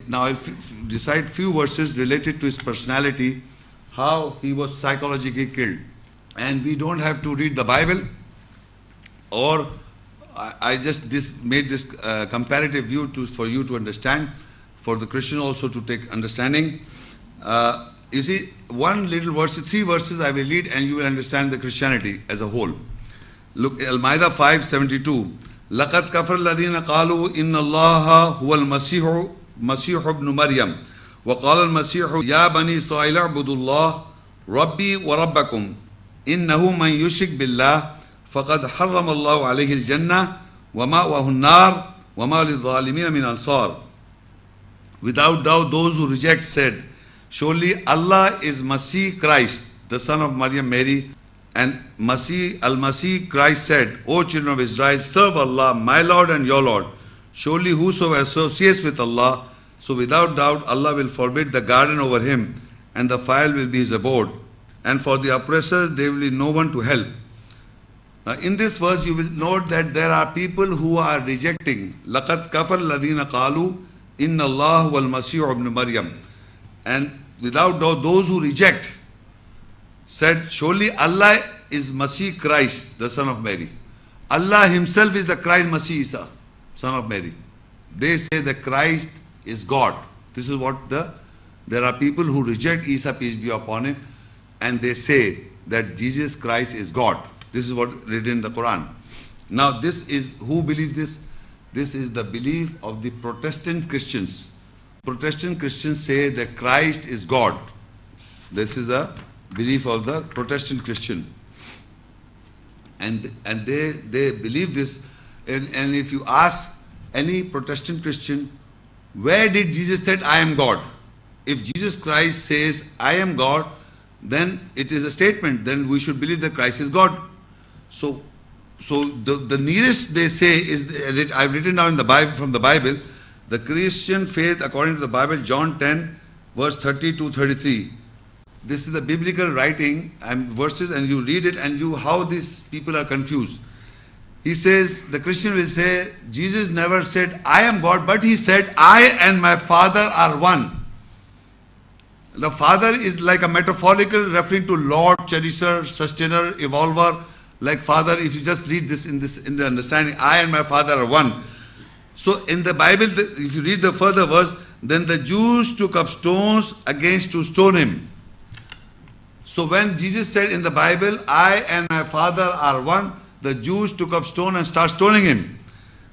Now if you recite few verses related to his personality, how he was psychologically killed. And we don't have to read the Bible, or I just made this comparative view for you to understand, for the Christian also to take understanding. You see, one little verse, 3 verses I will read, and you will understand the Christianity as a whole. Look, Al-Ma'idah 5:72. لَقَدْ كَفَرَ الَّذِينَ قَالُوا إِنَّ اللَّهَ هُوَ الْمَسِيحُ ابْنُ مَرْيَمَ وَقَالَ الْمَسِيحُ يَا بَنِي إِسْرَائِيلَ اعْبُدُوا اللَّهَ رَبِّي وَرَبَّكُمْ إِنَّهُ مَنْ يُشْرِكْ بِاللَّهِ فَقَدْ حَرَّمَ اللَّهُ عَلَيْهِ الْجَنَّةَ وَمَأْوَاهُ النَّارُ وَمَا لِلظَّالِمِينَ مِنْ أَنصَارٍ. Without doubt, those who reject said, surely Allah is Masih Christ, the son of Maryam Mary. And Al-Masih Christ said, O children of Israel, serve Allah, my Lord and your Lord. Surely whosoever associates with Allah, so without doubt Allah will forbid the garden over him, and the fire will be his abode. And for the oppressors there will be no one to help. Now in this verse you will note that there are people who are rejecting. لَقَدْ كَفَرَ الَّذِينَ قَالُوا إِنَّ اللَّهَ وَالْمَسِيحُ ابْنُ مَرْيَمَ. And without doubt those who reject said, surely Allah is Masih Christ, the son of Mary. Allah himself is the Christ Masih Isa, son of Mary. They say that Christ is God. This is what there are people who reject Isa, peace be upon him, and they say that Jesus Christ is God. This is what written in the Quran. Now this is, who believes this? This is the belief of the Protestant Christians. Protestant Christians say that Christ is God. This is the belief of the Protestant Christian. And they believe this. And if you ask any Protestant Christian, where did Jesus said, I am God? If Jesus Christ says, I am God, then it is a statement. Then we should believe that Christ is God. So the nearest they say is, I've written down in the Bible, from the Bible, the Christian faith according to the Bible, John 10, verse 30 to 33. This is the biblical writing and verses, and you read it, and how these people are confused. He says, the Christian will say, Jesus never said, I am God, but he said, I and my Father are one. The Father is like a metaphorical referring to Lord, Cherisher, Sustainer, Evolver. Like Father, if you just read this in the understanding, I and my Father are one. So in the Bible, if you read the further verse, then the Jews took up stones against to stone him. So when Jesus said in the Bible, I and my Father are one, the Jews took up stone and started stoning him.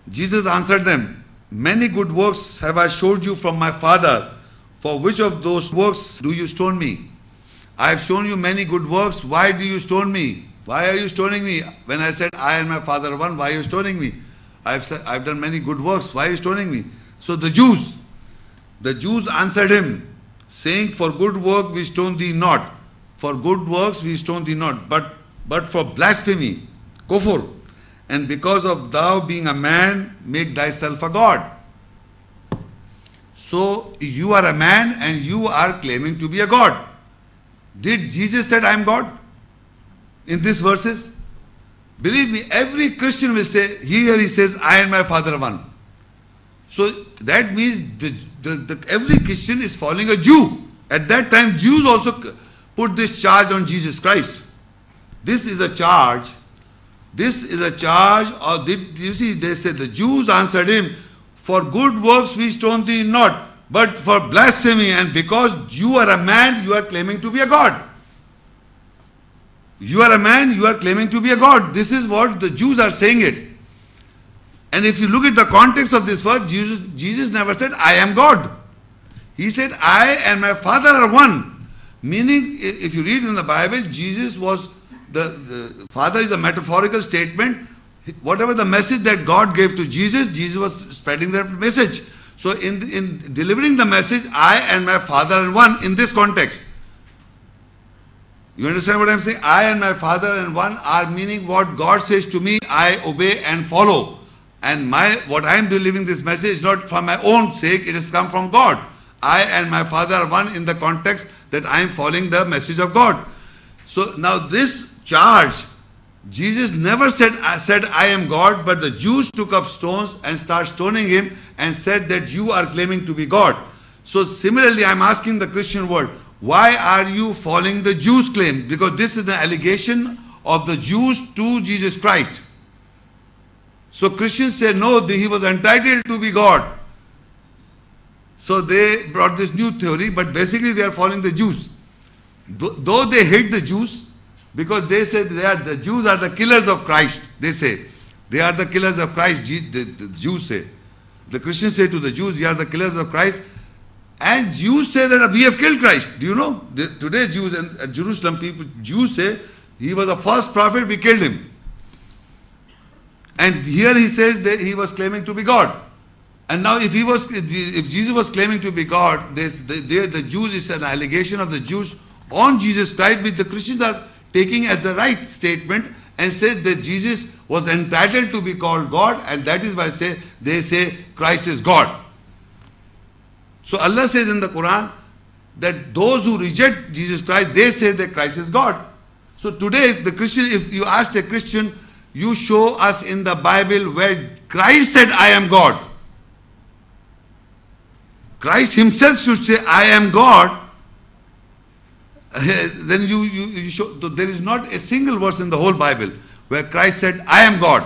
Jesus answered them, many good works have I showed you from my Father. For which of those works do you stone me? I have shown you many good works. Why do you stone me? Why are you stoning me? When I said, I and my Father are one, why are you stoning me? I've done many good works. Why are you stoning me? So the Jews answered him, saying, for good work we stone thee not. For good works we stone thee not, but for blasphemy, kufr, and because of thou being a man, make thyself a god. So you are a man and you are claiming to be a god. Did Jesus said, I am God? In these verses? Believe me, every Christian will say, here he says, I and my Father are one. So that means every Christian is following a Jew. At that time, Jews also put this charge on Jesus Christ. This is a charge. This is a charge. Or you see, they said, the Jews answered him, for good works we stone thee not, but for blasphemy, and because you are a man, you are claiming to be a God. You are a man, you are claiming to be a God. This is what the Jews are saying it. And if you look at the context of this verse, Jesus never said, I am God. He said, I and my Father are one. Meaning, if you read in the Bible, Jesus was, the Father is a metaphorical statement. Whatever the message that God gave to Jesus, Jesus was spreading that message. So in delivering the message, I and my Father are one in this context. You understand what I'm saying? I and my Father are one are meaning what God says to me, I obey and follow. And what I am delivering this message is not for my own sake, it has come from God. I and my Father are one in the context that I am following the message of God. So now this charge, Jesus never said I am God, but the Jews took up stones and started stoning him and said that you are claiming to be God. So similarly, I'm asking the Christian world, why are you following the Jews' claim? Because this is the allegation of the Jews to Jesus Christ. So Christians say, no, he was entitled to be God. So they brought this new theory, but basically they are following the Jews. Though they hate the Jews, because they say the Jews are the killers of Christ. They say, they are the killers of Christ, the Jews say. The Christians say to the Jews, you are the killers of Christ. And Jews say that we have killed Christ. Do you know? Today Jews and Jerusalem people, Jews say, he was the first prophet, we killed him. And here he says that he was claiming to be God. And now if Jesus was claiming to be God, the Jews, is an allegation of the Jews on Jesus Christ, which the Christians are taking as the right statement and say that Jesus was entitled to be called God, and that is why they say Christ is God. So Allah says in the Quran that those who reject Jesus Christ, they say that Christ is God. So today the Christian, if you ask a Christian, you show us in the Bible where Christ said, I am God. Christ himself should say, I am God. Then you show, there is not a single verse in the whole Bible where Christ said, I am God.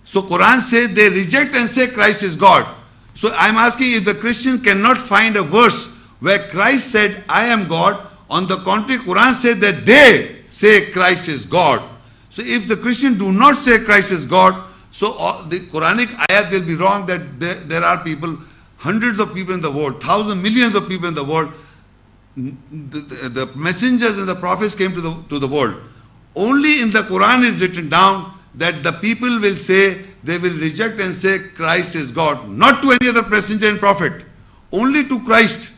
So Quran says they reject and say Christ is God. So I'm asking, if the Christian cannot find a verse where Christ said, I am God, on the contrary, Quran says that they say Christ is God. So if the Christian do not say Christ is God, so the Quranic ayat will be wrong, that there are people, hundreds of people in the world, thousands, millions of people in the world. The messengers and the prophets came to the world. Only in the Quran is written down that the people will say, they will reject and say Christ is God. Not to any other messenger and prophet. Only to Christ.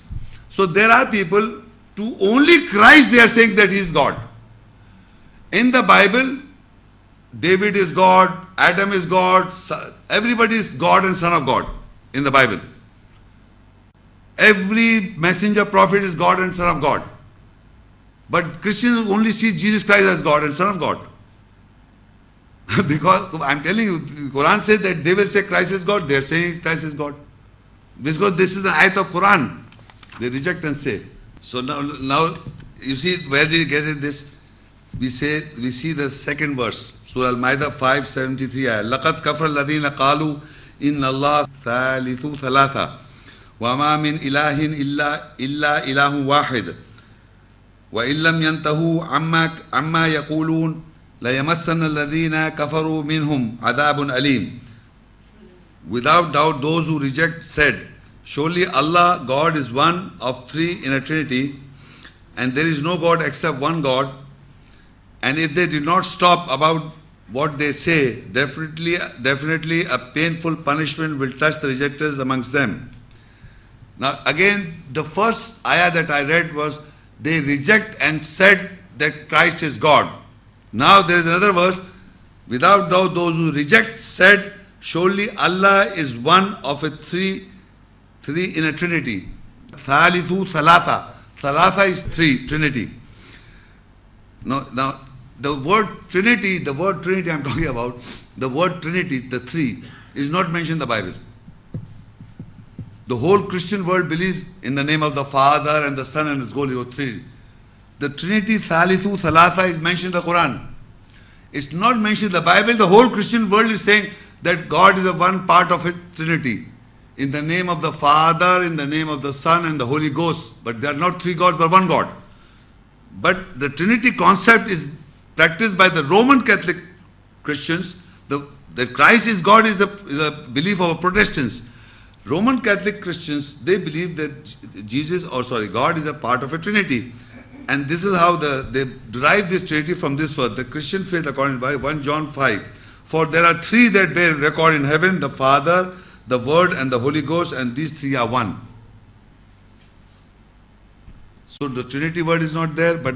So there are people, to only Christ they are saying that he is God. In the Bible, David is God, Adam is God, everybody is God and son of God in the Bible. Every messenger, prophet is God and son of God. But Christians only see Jesus Christ as God and son of God. Because I'm telling you, the Quran says that they will say Christ is God, they are saying Christ is God. Because this is the ayat of Quran. They reject and say. So now you see, where did you get it this? We see the second verse. Surah Al-Ma'idah 573 ayah. لَقَدْ كَفْرَ الَّذِينَ قَالُوا إِنَّ اللَّهَ ثَالِثُ ثَلَاثَةٍ وَمَا مِنْ إِلَهٍ إِلَّا إِلَهٌ وَاحِدٌ وَإِن لَّمْ يَنْتَهُوا عَمَّا يَقُولُونَ لَيَمَسَّنَّ الَّذِينَ كَفَرُوا مِنْهُمْ عَذَابٌ أَلِيمٌ. Without doubt, those who reject said, surely Allah, God, is one of three in a Trinity, and there is no God except one God. And if they do not stop about what they say, definitely a painful punishment will touch the rejectors amongst them. Now again, the first ayah that I read was, they reject and said that Christ is God. Now there is another verse, without doubt those who reject said, surely Allah is one of a three in a Trinity. Thalithu thalatha. Thalatha is three, Trinity. Now the word Trinity I'm talking about, the word Trinity, the three, is not mentioned in the Bible. The whole Christian world believes in the name of the Father and the Son and the Holy Ghost, three. The Trinity, Thalithu, Thalatha, is mentioned in the Quran. It's not mentioned in the Bible. The whole Christian world is saying that God is a one part of a Trinity. In the name of the Father, in the name of the Son and the Holy Ghost. But they are not three gods, but one God. But the Trinity concept is practiced by the Roman Catholic Christians. That Christ is God is a belief of Protestants. Roman Catholic Christians, they believe that God is a part of a Trinity. And this is how they derive this Trinity from this verse. The Christian faith, according to 1 John 5. For there are three that bear record in heaven, the Father, the Word and the Holy Ghost, and these three are one. So the Trinity word is not there, but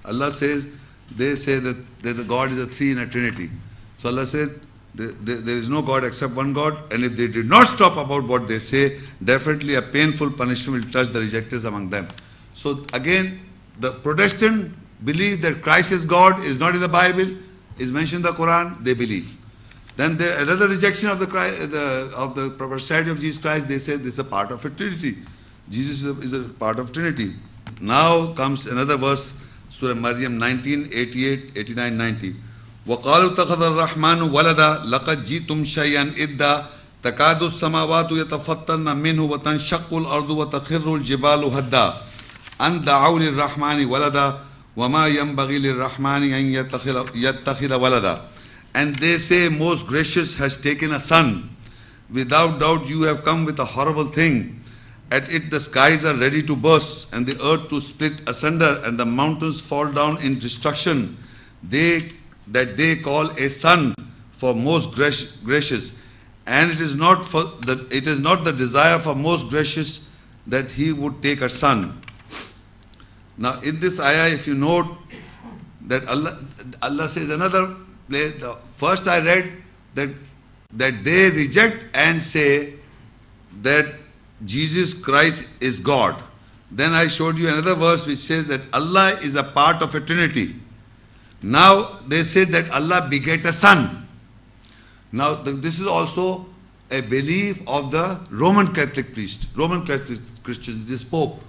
Allah says, they say that the God is a three in a Trinity. So Allah said, there is no God except one God, and if they did not stop about what they say, definitely a painful punishment will touch the rejectors among them. So again, the Protestant believe that Christ is God, is not in the Bible, is mentioned in the Quran, they believe. Then there another rejection of the personality of Jesus Christ. They say this is a part of a Trinity. Jesus is a part of Trinity. Now comes another verse, Surah Maryam 19, 88, 89, 90. وَقَالُوا اتَّخَذَ الرَّحْمَنُ وَلَدًا لَقَدْ جِئْتُمْ شَيْئًا إِدًّا تَكَادُ السَّمَاوَاتُ يَتَفَطَّرْنَ مِنْهُ وَتَنشَقُّ الْأَرْضُ وَتَخِرُّ الْجِبَالُ هَدًّا أَنْ دَعَوْا لِلرَّحْمَنِ وَلَدًا وَمَا يَنْبَغِي لِلرَّحْمَنِ أَنْ يَتَّخِذَ وَلَدًا. And they say, Most Gracious has taken a son. Without doubt you have come with a horrible thing. At it the skies are ready to burst, and the earth to split asunder, and the mountains fall down in destruction. That they call a son for most gracious. And it is not the desire for most gracious that he would take a son. Now in this ayah, if you note that Allah says another place, the first I read that they reject and say that Jesus Christ is God. Then I showed you another verse which says that Allah is a part of a Trinity. Now they say that Allah begat a son. Now this is also a belief of the Roman Catholic priest, Roman Catholic Christians, this Pope.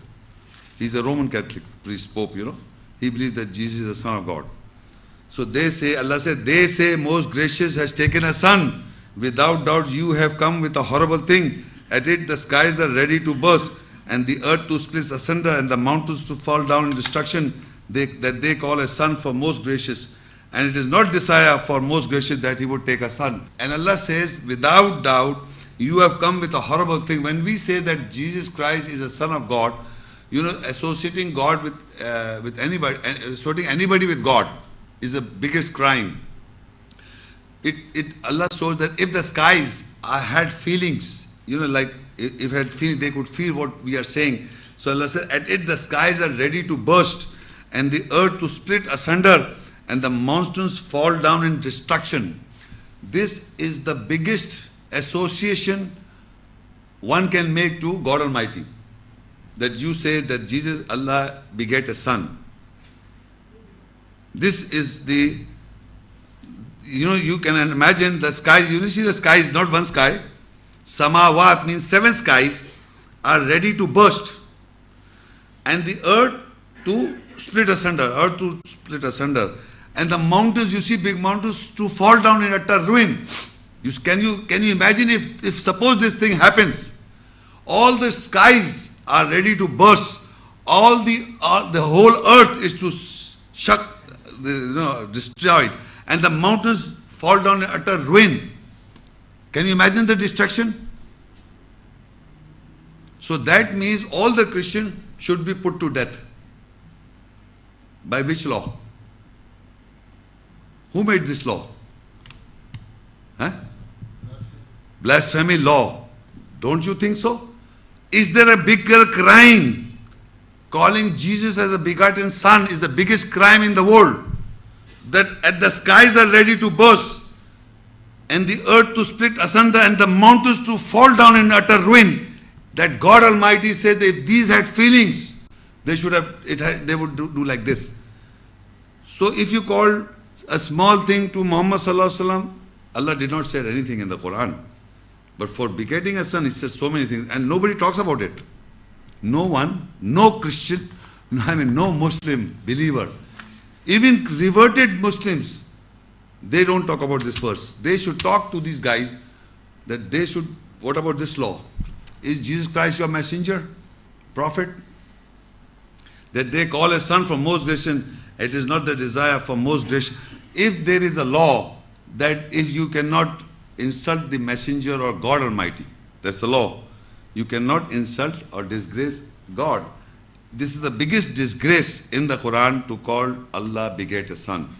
He's a Roman Catholic priest, Pope, you know. He believes that Jesus is the Son of God. So they say, Allah said, they say, Most Gracious has taken a son. Without doubt you have come with a horrible thing. At it the skies are ready to burst, and the earth to split asunder, and the mountains to fall down in destruction, that they call a son for most gracious. And it is not desire for most gracious that he would take a son. And Allah says, without doubt, you have come with a horrible thing. When we say that Jesus Christ is a son of God, you know, associating God with anybody, associating anybody with God is the biggest crime. Allah shows that if the skies had feelings, you know, like if had feelings, they could feel what we are saying. So Allah said, at it the skies are ready to burst, and the earth to split asunder, and the mountains fall down in destruction. This is the biggest association one can make to God Almighty. That you say that Jesus, Allah begat a son. This is the, you know, you can imagine the sky, you see the sky is not one sky. Samawat means 7 skies are ready to burst. And the earth to split asunder, And the mountains, you see big mountains to fall down in utter ruin. Can you imagine if suppose this thing happens, all the skies are ready to burst, the whole earth is to destroyed, and the mountains fall down in utter ruin. Can you imagine the destruction? So that means all the Christians should be put to death. By which law? Who made this law? Blasphemy law. Don't you think so? Is there a bigger crime? Calling Jesus as a begotten son is the biggest crime in the world. That at the skies are ready to burst, and the earth to split asunder, and the mountains to fall down in utter ruin. That God Almighty said that if these had feelings, they would do like this. So if you call a small thing to Muhammad Sallallahu Alaihi Wasallam, Allah did not say anything in the Quran. But for begetting a son, He says so many things, and nobody talks about it. No one, no Christian, no Muslim believer, even reverted Muslims, they don't talk about this verse. They should talk to these guys that they should, what about this law? Is Jesus Christ your messenger, prophet? That they call a son for most gracious, it is not the desire for most gracious. If there is a law that if you cannot insult the messenger or God Almighty, that's the law. You cannot insult or disgrace God. This is the biggest disgrace in the Quran, to call Allah begat a son.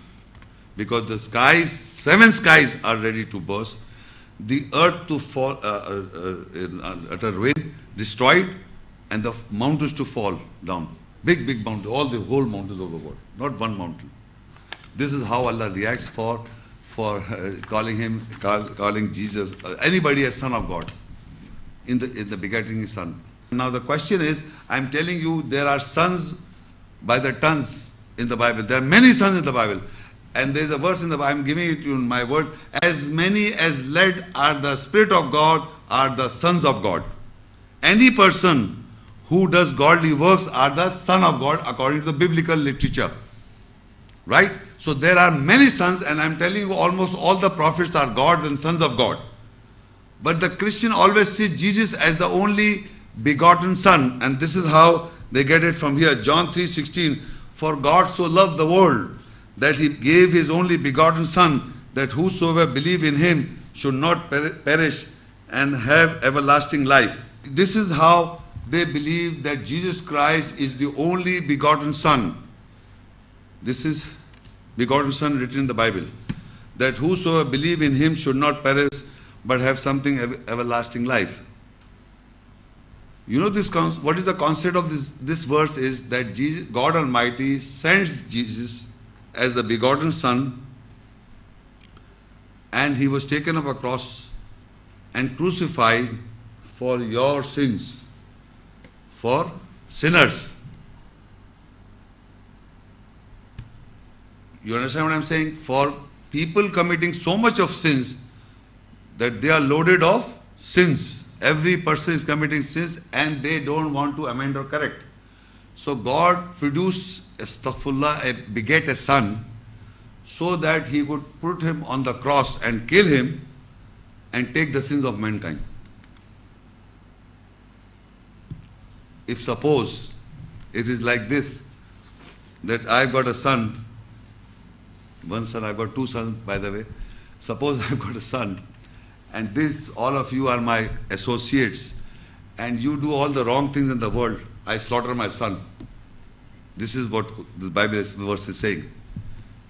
Because the skies, 7 skies are ready to burst, the earth to fall at a ruin, destroyed, and the mountains to fall down. Big mountains, whole mountains of the world, not one mountain. This is how Allah reacts for calling Jesus, anybody as son of God, in the begetting his son. Now the question is, I'm telling you, there are sons by the tons in the Bible. There are many sons in the Bible. and there is a verse in the Bible, I'm giving it to you in my word, as many as led are the Spirit of God are the sons of God. Any person who does godly works are the son of God according to the biblical literature. Right? So there are many sons, and I'm telling you almost all the prophets are gods and sons of God. But the Christian always sees Jesus as the only begotten Son, and this is how they get it from here. John 3:16, for God so loved the world that he gave his only begotten Son, that whosoever believe in him should not perish and have everlasting life. This is how they believe that Jesus Christ is the only begotten Son. This is begotten Son written in the Bible. That whosoever believe in him should not perish but have something everlasting life. You know this, what is the concept of this verse is that Jesus, God Almighty sends Jesus as the begotten Son, and he was taken up a cross and crucified for your sins, for sinners. You understand what I'm saying? For people committing so much of sins that they are loaded of sins. Every person is committing sins and they don't want to amend or correct. So God produced, astaghfirullah, beget a son so that he could put him on the cross and kill him and take the sins of mankind. If suppose it is like this, that I've got a son, one son, I've got two sons by the way. Suppose I've got a son, and this, all of you are my associates, and you do all the wrong things in the world, I slaughter my son. This is what the Bible verse is saying.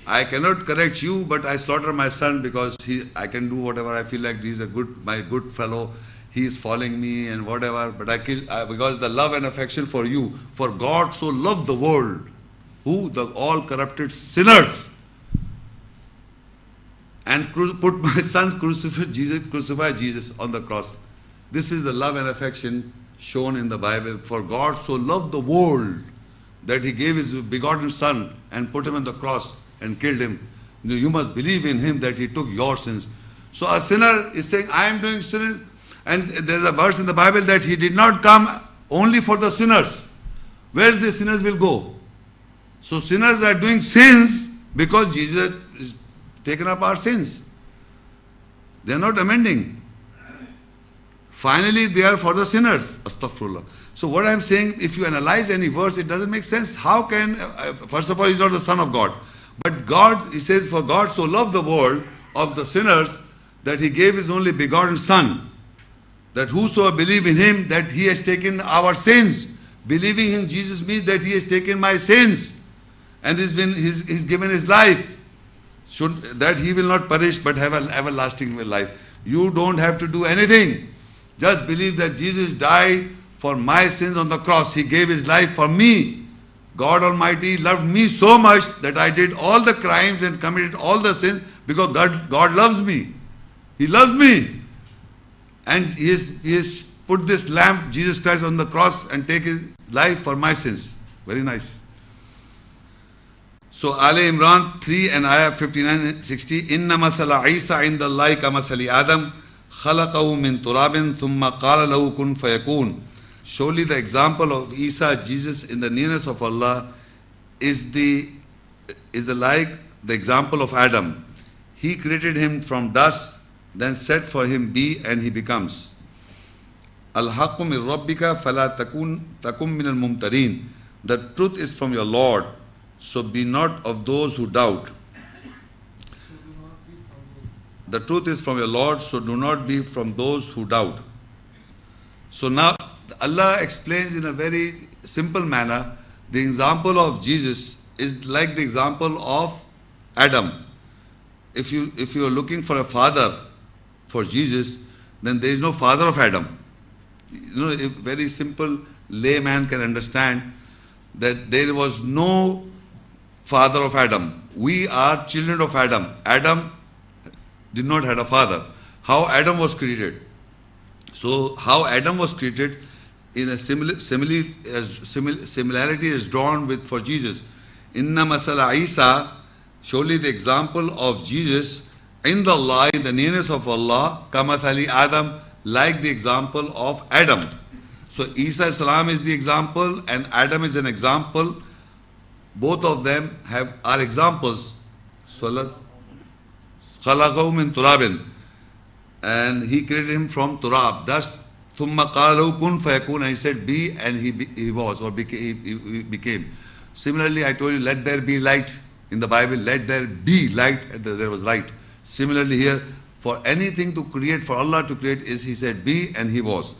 I cannot correct you, but I slaughter my son because I can do whatever I feel like. He's my good fellow. He is following me and whatever, but I kill because the love and affection for you. For God so loved the world, who? The all corrupted sinners, and put my son, crucify Jesus on the cross. This is the love and affection shown in the Bible. For God so loved the world that he gave his begotten son and put him on the cross and killed him. You must believe in him that he took your sins. So a sinner is saying, I am doing sins. And there is a verse in the Bible that he did not come only for the sinners. Where the sinners will go? So sinners are doing sins because Jesus is taken up our sins. They are not amending. Finally, they are for the sinners. Astaghfirullah. So what I am saying, if you analyze any verse, it doesn't make sense. How can, first of all, he's not the Son of God. But God, he says, for God so loved the world of the sinners that he gave his only begotten Son, that whosoever believe in him, that he has taken our sins. Believing in Jesus means that he has taken my sins and he's given his life. That he will not perish but have an everlasting life. You don't have to do anything. Just believe that Jesus died for my sins on the cross. He gave his life for me. God Almighty loved me so much that I did all the crimes and committed all the sins because God loves me. He loves me. And he has put this lamb, Jesus Christ, on the cross and take his life for my sins. Very nice. So Ali Imran 3 and ayah 59 and 60. Inna masala Isa indallahi ka masali Adam khalaqahu min turabin thumma qala lahu kun fayakun. Surely the example of Isa, Jesus, in the nearness of Allah is like the example of Adam. He created him from dust, then said for him, be, and he becomes. Al-haqqu min rabbika fala takum min al-mumtarin. The truth is from your Lord, so be not of those who doubt. The truth is from your Lord, so do not be from those who doubt. So now Allah explains in a very simple manner, the example of Jesus is like the example of Adam. If you are looking for a father for Jesus, then there is no father of Adam. You know, a very simple layman can understand that there was no father of Adam. We are children of Adam. Adam did not have a father. How Adam was created. So how Adam was created, in a similarity is drawn with for Jesus. Inna masala Isa, Surely the example of Jesus in the Allah, in the nearness of Allah, kamathali Adam, like the example of Adam. So Isa salam is the example and Adam is an example. Both of them are examples. So khalaqahu min turabin, and he created him from turab, dust. Thumma qala kun fayakun, and he said be, and he was, or he became. Similarly, I told you, let there be light. In the Bible, let there be light, and there was light. Similarly here, for anything to create, for Allah to create, is He said be, and He was.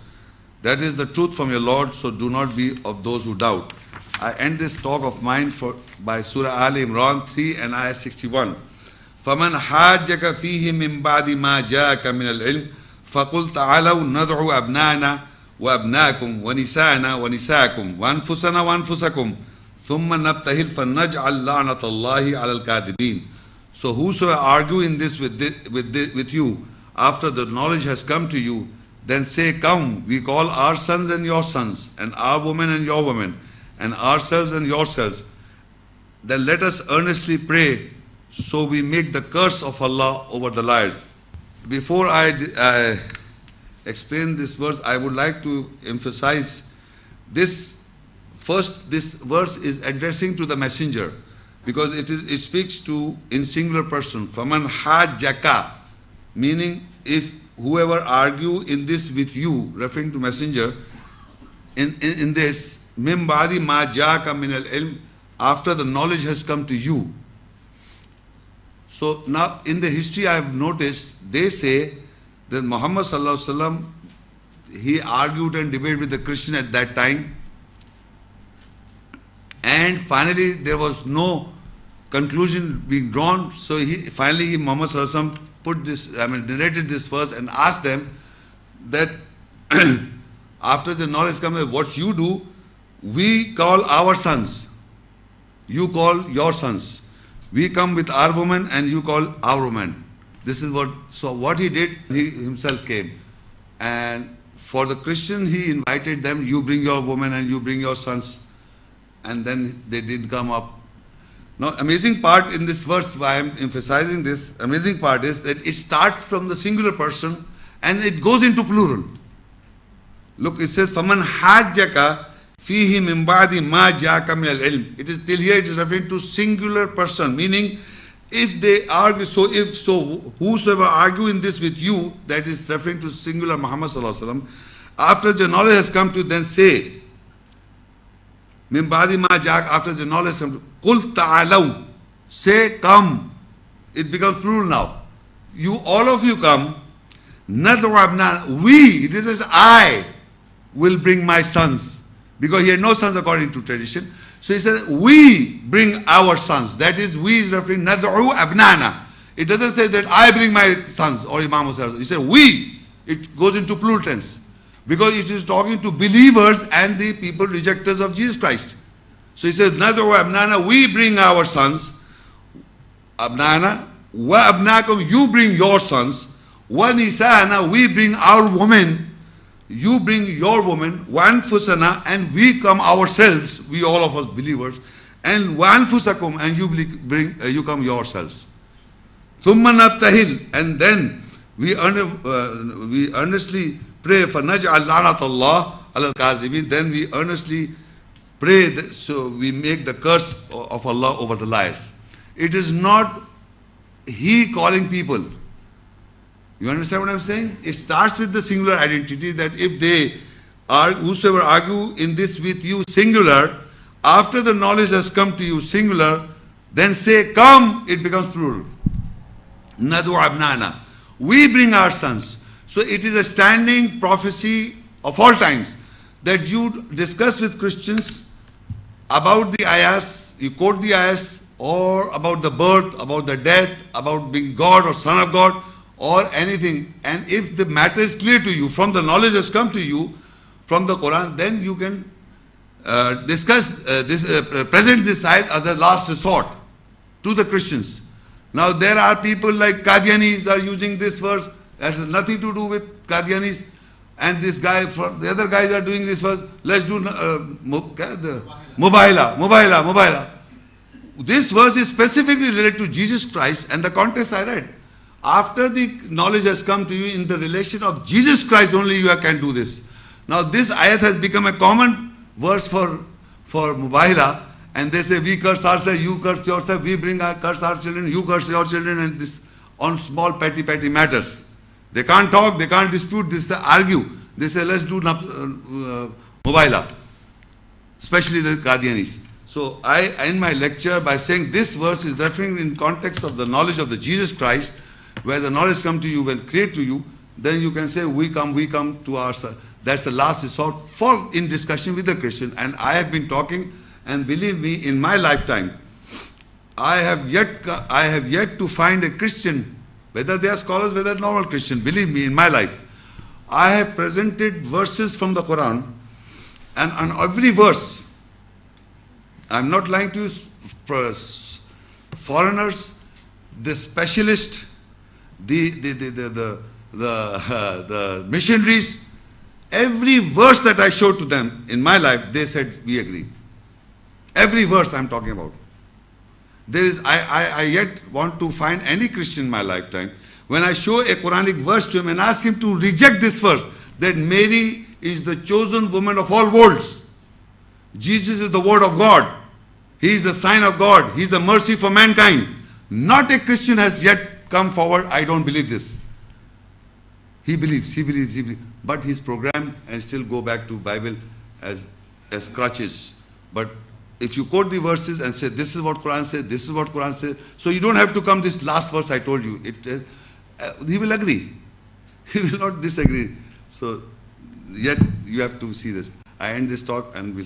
That is the truth from your Lord, so do not be of those who doubt. I end this talk of mine by Surah Al Imran 3 and Ayah 61. فَمَنْ حَاجَّكَ فِيهِ مِنْ بَعْدِ مَا جَاءَكَ مِنَ الْعِلْمِ فَقُلْ تَعَالَوْا نَدْعُ أَبْنَانَا وَأَبْنَاكُمْ وَنِسَاءَنَا وَنِسَاءَكُمْ وَأَنفُسَنَا وَأَنفُسَكُمْ ثُمَّ نَبْتَهِلْ فَنَجْعَلْ لَعْنَةَ اللَّهِ عَلَى الْكَاذِبِينَ. So whosoever argue in this with you, after the knowledge has come to you, then say, come, we call our sons and your sons, and our women and your women, and ourselves and yourselves. Then let us earnestly pray, so we make the curse of Allah over the liars. Before I explain this verse, I would like to emphasize this. First, this verse is addressing to the messenger, because it speaks to in singular person. Faman hajjaka, meaning if whoever argue in this with you, referring to messenger, in this, mim ba'di ma ja'aka min al-ilm, after the knowledge has come to you. So now in the history I have noticed, they say that Muhammad sallallahu alaihi wasallam, he argued and debated with the Christian at that time, and finally there was no conclusion being drawn. So finally Muhammad sallallahu alaihi wasallam narrated this verse and asked them that after the knowledge comes, what you do, we call our sons, you call your sons. We come with our woman and you call our woman. This is what, so what he did, he himself came. And for the Christian, he invited them, you bring your woman and you bring your sons. And then they didn't come up. Now, amazing part in this verse, why I am emphasizing this, amazing part is that it starts from the singular person and it goes into plural. Look, it says, فَمَنْ حَاجَّكَ فِيهِ مِنْ بَعْدِ مَا جَاءَكَ مِنَ الْعِلْمِ. It is till here it is referring to singular person, meaning if they argue, so whosoever argue in this with you, that is referring to singular Muhammad sallallahu alaihi wasallam, after the knowledge has come to, then say, min ba'di ma ja'ak, after the knowledge has come to, qul ta'alaw, say come. It becomes plural now. You, all of you come, nad'u abna, we, it is I will bring my sons. Because he had no sons according to tradition. So he says, we bring our sons. That is, we is referring, nad'u abnana. It doesn't say that I bring my sons or Imam Hussain. He said, we. It goes into plural tense. Because it is talking to believers and the people rejectors of Jesus Christ. So he says, nad'u abnana, we bring our sons. Abnana, wa abnakum, you bring your sons. Wa nisa'ana, we bring our women. You bring your woman, one fusana, and we come ourselves, we all of us believers, and one fusakum, and you come yourselves. Thumma nabtahil, and then we earnestly pray for naj'al lanat Allah al kazibin. Then we earnestly pray that, so we make the curse of Allah over the liars. It is not he calling people. You understand what I'm saying? It starts with the singular identity, that if they are, whosoever argue in this with you, singular, after the knowledge has come to you, singular, then say, come, it becomes plural. Nadu abnana. We bring our sons. So it is a standing prophecy of all times that you discuss with Christians about the ayahs, you quote the ayahs, or about the birth, about the death, about being God or son of God, or anything, and if the matter is clear to you, from the knowledge has come to you, from the Quran, then you can present this ayat as a last resort to the Christians. Now there are people like Qadianis are using this verse, that has nothing to do with Qadianis, and this guy, the other guys are doing this verse, let's do Mubaila. this verse is specifically related to Jesus Christ and the context I read. After the knowledge has come to you in the relation of Jesus Christ, only you can do this. Now this ayat has become a common verse for Mubaila, and they say we curse ourselves, you curse yourself, we curse our children, you curse your children, and this on small petty matters. They can't talk, they can't dispute, they argue. They say let's do Mubaila, especially the Qadianis. So I end my lecture by saying this verse is referring in context of the knowledge of the Jesus Christ, where the knowledge comes to you, when create to you, then you can say we come to ourselves. That's the last resort for in discussion with the Christian. And I have been talking, and believe me, in my lifetime, I have yet to find a Christian, whether they are scholars, whether normal Christian, believe me, in my life, I have presented verses from the Quran, and on every verse, I'm not lying to you, foreigners, the specialists, the missionaries, every verse that I showed to them in my life, they said we agree. Every verse I'm talking about. I yet want to find any Christian in my lifetime, when I show a Quranic verse to him and ask him to reject this verse, that Mary is the chosen woman of all worlds. Jesus is the word of God. He is the sign of God. He is the mercy for mankind. Not a Christian has yet come forward, I don't believe this. He believes. But he's programmed and still go back to Bible as crutches. But if you quote the verses and say, this is what Quran says, this is what Quran says, so you don't have to come this last verse I told you. He will agree. He will not disagree. So, yet you have to see this. I end this talk and we'll